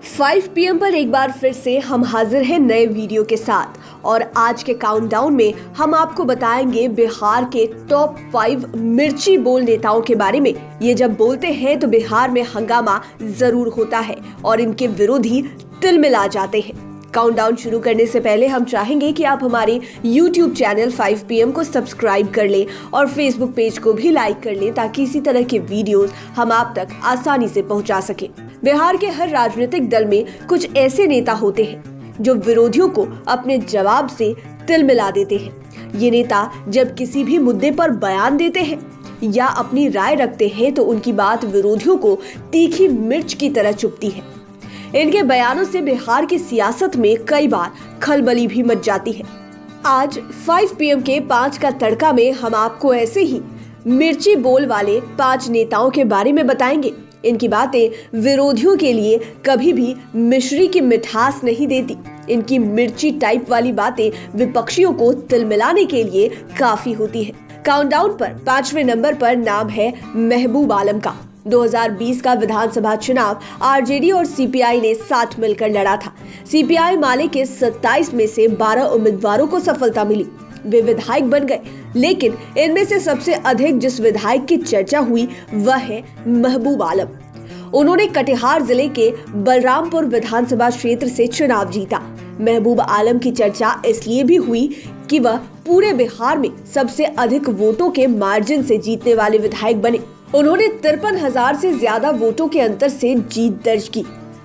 5 PM पर एक बार फिर से हम हाजिर हैं नए वीडियो के साथ और आज के काउंटडाउन में हम आपको बताएंगे बिहार के टॉप 5 मिर्ची बोल नेताओं के बारे में। ये जब बोलते हैं तो बिहार में हंगामा जरूर होता है और इनके विरोधी तिलमिला जाते हैं। काउंटडाउन शुरू करने से पहले हम चाहेंगे कि आप हमारे YouTube चैनल 5 PM को सब्सक्राइब कर लें और Facebook पेज को भी लाइक कर लें ताकि इसी तरह के वीडियोस हम आप तक आसानी से पहुंचा सकें। बिहार के हर राजनीतिक दल में कुछ ऐसे नेता होते हैं जो विरोधियों को अपने जवाब से तिलमिला देते हैं। ये नेता जब किसी भी मुद्दे पर बयान देते हैं या अपनी राय रखते हैं तो उनकी बात विरोधियों को तीखी मिर्च की तरह चुभती है। इनके बयानों से बिहार की सियासत में कई बार खलबली भी मच जाती है। आज 5 PM के 5 का तड़का में हम आपको ऐसे ही मिर्ची बोल वाले 5 नेताओं के बारे में बताएंगे। इनकी बातें विरोधियों के लिए कभी भी मिश्री की मिठास नहीं देती। इनकी मिर्ची टाइप वाली बातें विपक्षियों को तिलमिलाने के लिए काफी होती है। काउंटडाउन पर 5वें नंबर पर नाम है महबूब आलम का। 2020 का विधानसभा चुनाव आरजेडी और सीपीआई ने साथ मिलकर लड़ा था। सीपीआई माले के 27 में से 12 उम्मीदवारों को सफलता मिली, वे विधायक बन गए। लेकिन इनमें से सबसे अधिक जिस विधायक की चर्चा हुई वह है महबूब आलम। उन्होंने कटिहार जिले के बलरामपुर विधानसभा क्षेत्र से चुनाव जीता। महबूब आलम की चर्चा इसलिए भी हुई कि वह पूरे बिहार में सबसे अधिक वोटों के मार्जिन से जीतने वाले विधायक बने। उन्होंने 53,000 से ज्यादा वोटों के अंतर से जीत दर्ज की।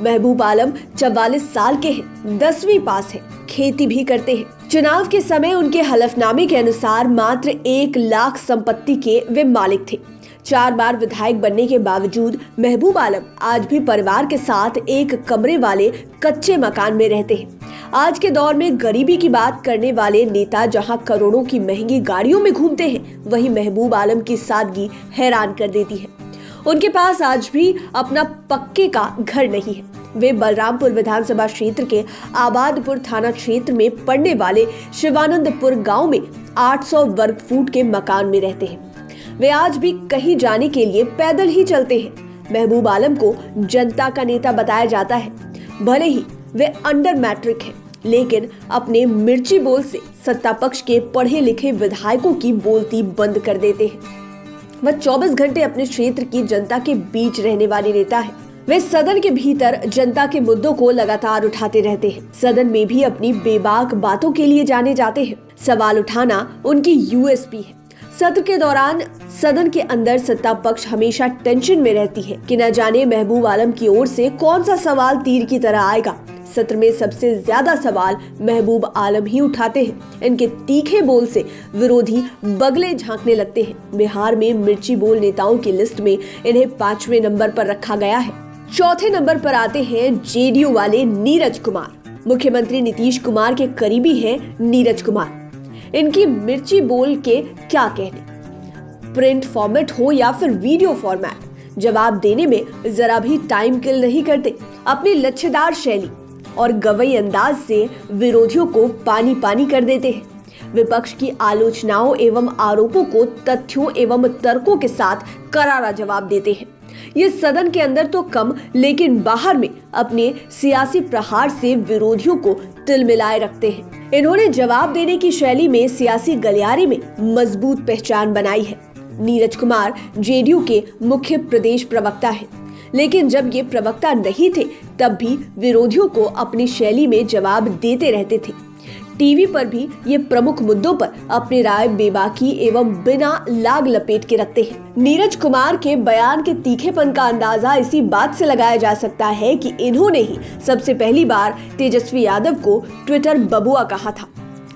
महबूब आलम 44 साल के हैं, 10वीं पास है, खेती भी करते हैं। चुनाव के समय उनके हलफनामे के अनुसार मात्र 1 लाख संपत्ति के वे मालिक थे। 4 बार विधायक बनने के बावजूद महबूब आलम आज भी परिवार के साथ एक कमरे वाले कच्चे मकान में रहते हैं। आज के दौर में गरीबी की बात करने वाले नेता जहां करोड़ों की महंगी गाड़ियों में घूमते हैं, वहीं महबूब आलम की सादगी हैरान कर देती है। उनके पास आज भी अपना पक्के का घर नहीं है। वे बलरामपुर विधानसभा क्षेत्र के आबादपुर थाना क्षेत्र में पड़ने वाले शिवानंदपुर गांव में 800 वर्ग फुट के मकान में रहते हैं। वे आज भी कहीं जाने के लिए पैदल ही चलते हैं। महबूब आलम को जनता का नेता बताया जाता है। भले ही वे अंडर मैट्रिक हैं, लेकिन अपने मिर्ची बोल से सत्ता पक्ष के पढ़े लिखे विधायकों की बोलती बंद कर देते हैं। वह 24 घंटे अपने क्षेत्र की जनता के बीच रहने वाले नेता है। वे सदन के भीतर जनता के मुद्दों को लगातार उठाते रहते हैं। सदन में भी अपनी बेबाक बातों के लिए जाने जाते हैं। सवाल उठाना उनकी यूएसपी है। सत्र के दौरान सदन के अंदर सत्ता पक्ष हमेशा टेंशन में रहती है कि न जाने महबूब आलम की ओर से कौन सा सवाल तीर की तरह आएगा। सत्र में सबसे ज्यादा सवाल महबूब आलम ही उठाते हैं। इनके तीखे बोल से विरोधी बगले झांकने लगते हैं। बिहार में मिर्ची बोल नेताओं की लिस्ट में इन्हें 5वें नंबर पर रखा गया है। चौथे नंबर पर आते हैं जेडीयू वाले नीरज कुमार। मुख्यमंत्री नीतीश कुमार के करीबी हैं नीरज कुमार। इनकी मिर्ची बोल के क्या कहने, प्रिंट फॉर्मेट हो या फिर वीडियो फॉर्मेट, जवाब देने में जरा भी टाइम किल नहीं करते। अपनी लच्छेदार शैली और गवई अंदाज से विरोधियों को पानी पानी कर देते हैं। विपक्ष की आलोचनाओं एवं आरोपों को तथ्यों एवं तर्कों के साथ करारा जवाब देते हैं। ये सदन के अंदर तो कम, लेकिन बाहर में अपने सियासी प्रहार से विरोधियों को तिलमिलाए रखते हैं। इन्होंने जवाब देने की शैली में सियासी गलियारे में मजबूत पहचान बनाई है। नीरज कुमार जेडीयू के मुख्य प्रदेश प्रवक्ता हैं, लेकिन जब ये प्रवक्ता नहीं थे तब भी विरोधियों को अपनी शैली में जवाब देते रहते थे। टीवी पर भी ये प्रमुख मुद्दों पर अपनी राय बेबाकी एवं बिना लाग लपेट के रखते हैं। नीरज कुमार के बयान के तीखेपन का अंदाजा इसी बात से लगाया जा सकता है कि इन्होंने ही सबसे पहली बार तेजस्वी यादव को ट्विटर बबुआ कहा था।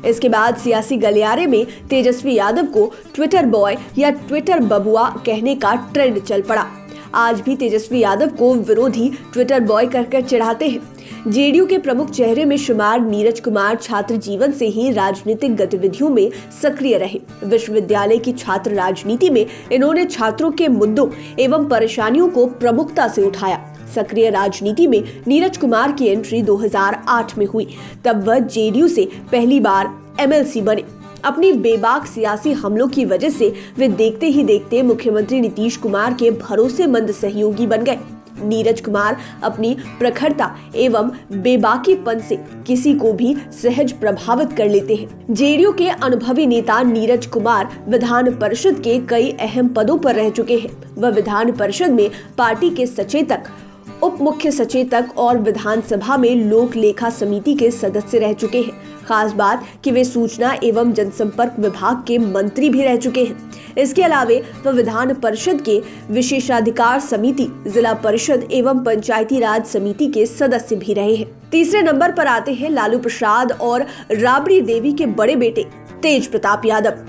इसके बाद सियासी गलियारे में तेजस्वी यादव को ट्विटर बॉय या ट्विटर बबुआ कहने का ट्रेंड चल पड़ा। आज भी तेजस्वी यादव को विरोधी ट्विटर बॉय कहकर चिढ़ाते हैं। जेडीयू के प्रमुख चेहरे में शुमार नीरज कुमार छात्र जीवन से ही राजनीतिक गतिविधियों में सक्रिय रहे। विश्वविद्यालय की छात्र राजनीति में इन्होंने छात्रों के मुद्दों एवं परेशानियों को प्रमुखता से उठाया। सक्रिय राजनीति में नीरज कुमार की एंट्री 2008 में हुई। तब वह जेडीयू से पहली बार एमएलसी बने। अपनी बेबाक सियासी हमलों की वजह से वे देखते ही देखते मुख्यमंत्री नीतीश कुमार के भरोसेमंद सहयोगी बन गए। नीरज कुमार अपनी प्रखरता एवं बेबाकीपन से किसी को भी सहज प्रभावित कर लेते हैं। जेडीयू के अनुभवी नेता नीरज कुमार विधान परिषद के कई अहम पदों पर रह चुके हैं। वह विधान परिषद में पार्टी के सचेतक, उप मुख्य सचेतक और विधानसभा में लोक लेखा समिति के सदस्य रह चुके हैं। खास बात कि वे सूचना एवं जनसंपर्क विभाग के मंत्री भी रह चुके हैं। इसके अलावे वह विधान परिषद के विशेषाधिकार समिति, जिला परिषद एवं पंचायती राज समिति के सदस्य भी रहे हैं। तीसरे नंबर पर आते हैं लालू प्रसाद और राबड़ी देवी के बड़े बेटे तेज प्रताप यादव।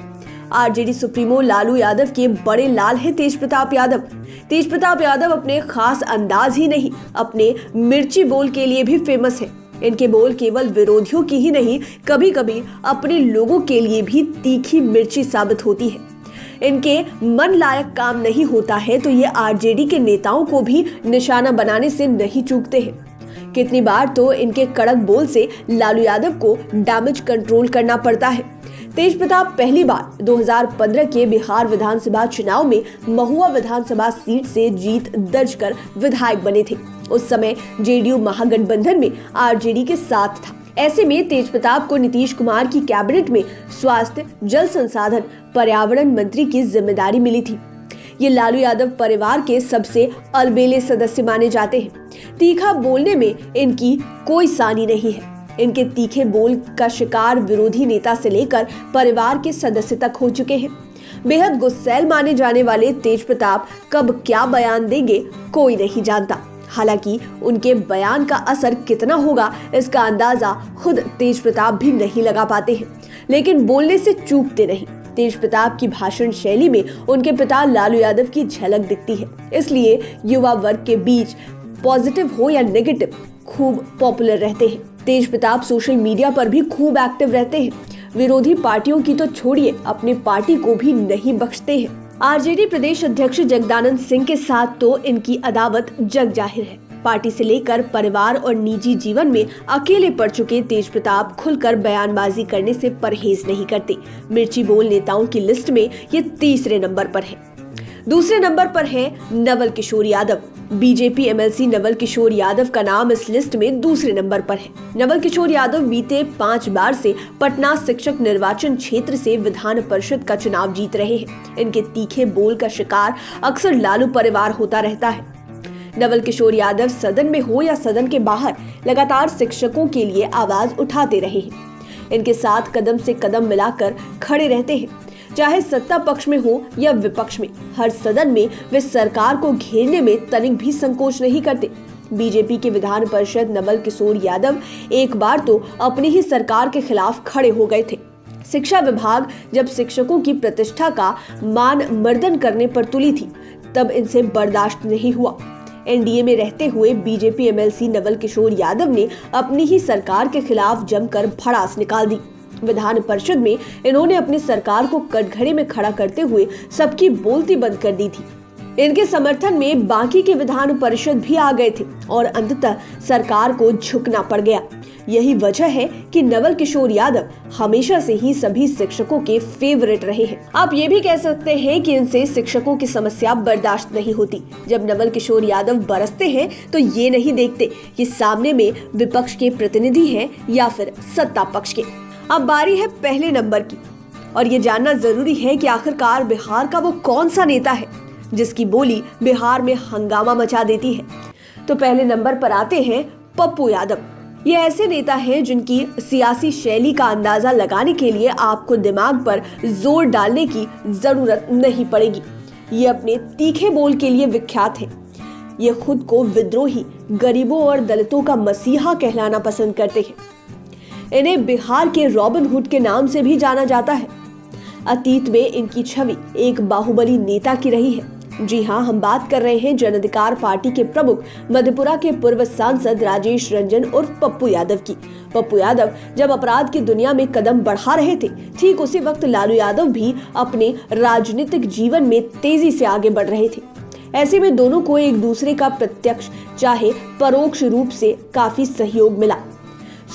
आरजेडी सुप्रीमो लालू यादव के बड़े लाल हैं तेज प्रताप यादव। तेज प्रताप यादव अपने खास अंदाज ही नहीं, अपने मिर्ची बोल के लिए भी फेमस है। इनके बोल केवल विरोधियों की ही नहीं, कभी कभी अपने लोगों के लिए भी तीखी मिर्ची साबित होती है। इनके मन लायक काम नहीं होता है तो ये आरजेडी के नेताओं को भी निशाना बनाने से नहीं चूकते हैं। कितनी बार तो इनके कड़क बोल से लालू यादव को डैमेज कंट्रोल करना पड़ता है। तेज प्रताप पहली बार 2015 के बिहार विधानसभा चुनाव में महुआ विधानसभा सीट से जीत दर्ज कर विधायक बने थे। उस समय जेडीयू महागठबंधन में आरजेडी के साथ था। ऐसे में तेज प्रताप को नीतीश कुमार की कैबिनेट में स्वास्थ्य, जल संसाधन, पर्यावरण मंत्री की जिम्मेदारी मिली थी। ये लालू यादव परिवार के सबसे अलबेले सदस्य माने जाते हैं। तीखा बोलने में इनकी कोई सानी नहीं है। इनके तीखे बोल का शिकार विरोधी नेता से लेकर परिवार के सदस्य तक हो चुके हैं। बेहद गुस्सैल माने जाने वाले तेज प्रताप कब क्या बयान देंगे कोई नहीं जानता। हालांकि उनके बयान का असर कितना होगा इसका अंदाजा खुद तेज प्रताप भी नहीं लगा पाते हैं, लेकिन बोलने से चूकते नहीं। तेज प्रताप की भाषण शैली में उनके पिता लालू यादव की झलक दिखती है। इसलिए युवा वर्ग के बीच पॉजिटिव हो या नेगेटिव खूब पॉपुलर रहते हैं। तेज प्रताप सोशल मीडिया पर भी खूब एक्टिव रहते हैं। विरोधी पार्टियों की तो छोड़िए, अपनी पार्टी को भी नहीं बख्शते हैं। आरजेडी प्रदेश अध्यक्ष जगदानंद सिंह के साथ तो इनकी अदावत जग जाहिर है। पार्टी से लेकर परिवार और निजी जीवन में अकेले पड़ चुके तेज प्रताप खुलकर बयानबाजी करने से परहेज नहीं करते। मिर्ची बोल नेताओं की लिस्ट में ये तीसरे नंबर पर है। दूसरे नंबर पर है नवल किशोर यादव। बीजेपी एमएलसी नवल किशोर यादव का नाम इस लिस्ट में दूसरे नंबर पर है। नवल किशोर यादव बीते 5 बार से पटना शिक्षक निर्वाचन क्षेत्र से विधान परिषद का चुनाव जीत रहे हैं। इनके तीखे बोल का शिकार अक्सर लालू परिवार होता रहता है। नवल किशोर यादव सदन में हो या सदन के बाहर लगातार शिक्षकों के लिए आवाज उठाते रहे हैं। इनके साथ कदम से कदम मिलाकर खड़े रहते हैं, चाहे सत्ता पक्ष में हो या विपक्ष में। हर सदन में वे सरकार को घेरने में तनिक भी संकोच नहीं करते। बीजेपी के विधान परिषद नवल किशोर यादव एक बार तो अपनी ही सरकार के खिलाफ खड़े हो गए थे। शिक्षा विभाग जब शिक्षकों की प्रतिष्ठा का मान मर्दन करने पर तुली थी, तब इनसे बर्दाश्त नहीं हुआ। एनडीए में रहते हुए बीजेपी एमएलसी नवल किशोर यादव ने अपनी ही सरकार के खिलाफ जमकर भड़ास निकाल दी। विधान परिषद में इन्होंने अपनी सरकार को कटघरे में खड़ा करते हुए सबकी बोलती बंद कर दी थी। इनके समर्थन में बाकी के विधान परिषद भी आ गए थे और अंततः सरकार को झुकना पड़ गया। यही वजह है कि नवल किशोर यादव हमेशा से ही सभी शिक्षकों के फेवरेट रहे हैं। आप ये भी कह सकते हैं कि इनसे शिक्षकों की समस्या बर्दाश्त नहीं होती। जब नवल किशोर यादव बरसते हैं तो ये नहीं देखते कि सामने में विपक्ष के प्रतिनिधि हैं या फिर सत्ता पक्ष के। अब बारी है पहले नंबर की, और ये जानना जरूरी है कि आखिरकार बिहार का वो कौन सा नेता है जिसकी बोली बिहार में हंगामा मचा देती है। तो पहले नंबर पर आते हैं पप्पू यादव। ये ऐसे नेता हैं जिनकी सियासी शैली का अंदाजा लगाने के लिए आपको दिमाग पर जोर डालने की जरूरत नहीं पड़ेगी। ये अपने तीखे बोल के लिए विख्यात हैं। ये खुद को विद्रोही, गरीबों और दलितों का मसीहा कहलाना पसंद करते हैं। इन्हें बिहार के रॉबिन हुड के नाम से भी जाना जाता है। अतीत में इनकी छवि एक बाहुबली नेता की रही है। जी हाँ, हम बात कर रहे हैं जन अधिकार पार्टी के प्रमुख मधेपुरा के पूर्व सांसद राजेश रंजन उर्फ पप्पू यादव की। पप्पू यादव जब अपराध की दुनिया में कदम बढ़ा रहे थे, ठीक उसी वक्त लालू यादव भी अपने राजनीतिक जीवन में तेजी से आगे बढ़ रहे थे। ऐसे में दोनों को एक दूसरे का प्रत्यक्ष चाहे परोक्ष रूप से काफी सहयोग मिला।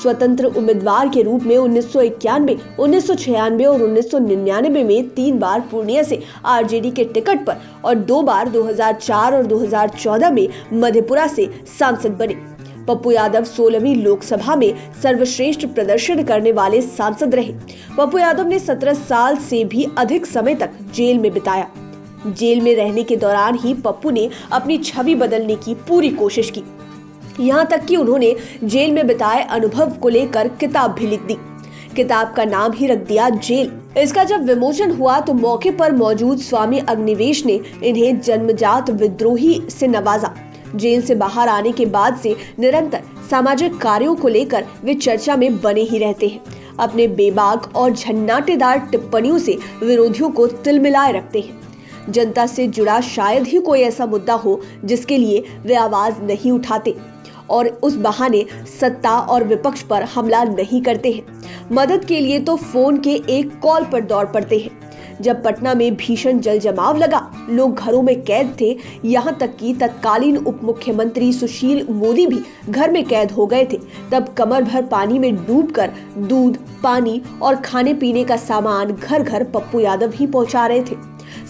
स्वतंत्र उम्मीदवार के रूप में 1991, 1996 और 1999 में 3 बार पूर्णिया से आरजेडी के टिकट पर और 2 बार 2004 और 2014 में मधेपुरा से सांसद बने। पप्पू यादव 16वीं लोकसभा में सर्वश्रेष्ठ प्रदर्शन करने वाले सांसद रहे। पप्पू यादव ने 17 साल से भी अधिक समय तक जेल में बिताया। जेल में रहने के दौरान ही पप्पू ने अपनी छवि बदलने की पूरी कोशिश की। यहाँ तक कि उन्होंने जेल में बिताए अनुभव को लेकर किताब भी लिख दी। किताब का नाम ही रख दिया जेल। इसका जब विमोचन हुआ तो मौके पर मौजूद स्वामी अग्निवेश ने इन्हें जन्मजात विद्रोही से नवाजा। जेल से बाहर आने के बाद से निरंतर सामाजिक कार्यों को लेकर वे चर्चा में बने ही रहते हैं। अपने बेबाक और झन्नाटेदार टिप्पणियों से विरोधियों को तिलमिलाए रखते हैं। जनता से जुड़ा शायद ही कोई ऐसा मुद्दा हो जिसके लिए वे आवाज नहीं उठाते और उस बहाने सत्ता और विपक्ष पर हमला नहीं करते हैं। मदद के लिए तो फोन के एक कॉल पर दौड़ पड़ते हैं। जब पटना में भीषण जल जमाव लगा, लोग घरों में कैद थे, यहाँ तक कि तत्कालीन उप मुख्यमंत्री सुशील मोदी भी घर में कैद हो गए थे। तब कमर भर पानी में डूबकर दूध, पानी और खाने पीने का सामान घर घर पप्पू यादव ही पहुंचा रहे थे।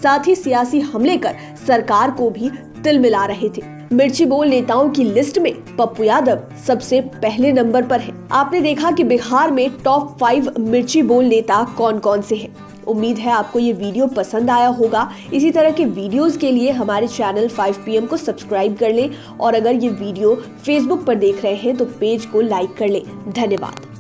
साथ ही सियासी हमले कर सरकार को भी तिलमिला रहे थे। मिर्ची बोल नेताओं की लिस्ट में पप्पू यादव सबसे पहले नंबर पर है। आपने देखा कि बिहार में टॉप 5 मिर्ची बोल नेता कौन कौन से हैं। उम्मीद है आपको ये वीडियो पसंद आया होगा। इसी तरह के वीडियोस के लिए हमारे चैनल 5 PM को सब्सक्राइब कर लें और अगर ये वीडियो फेसबुक पर देख रहे हैं तो पेज को लाइक कर लें। धन्यवाद।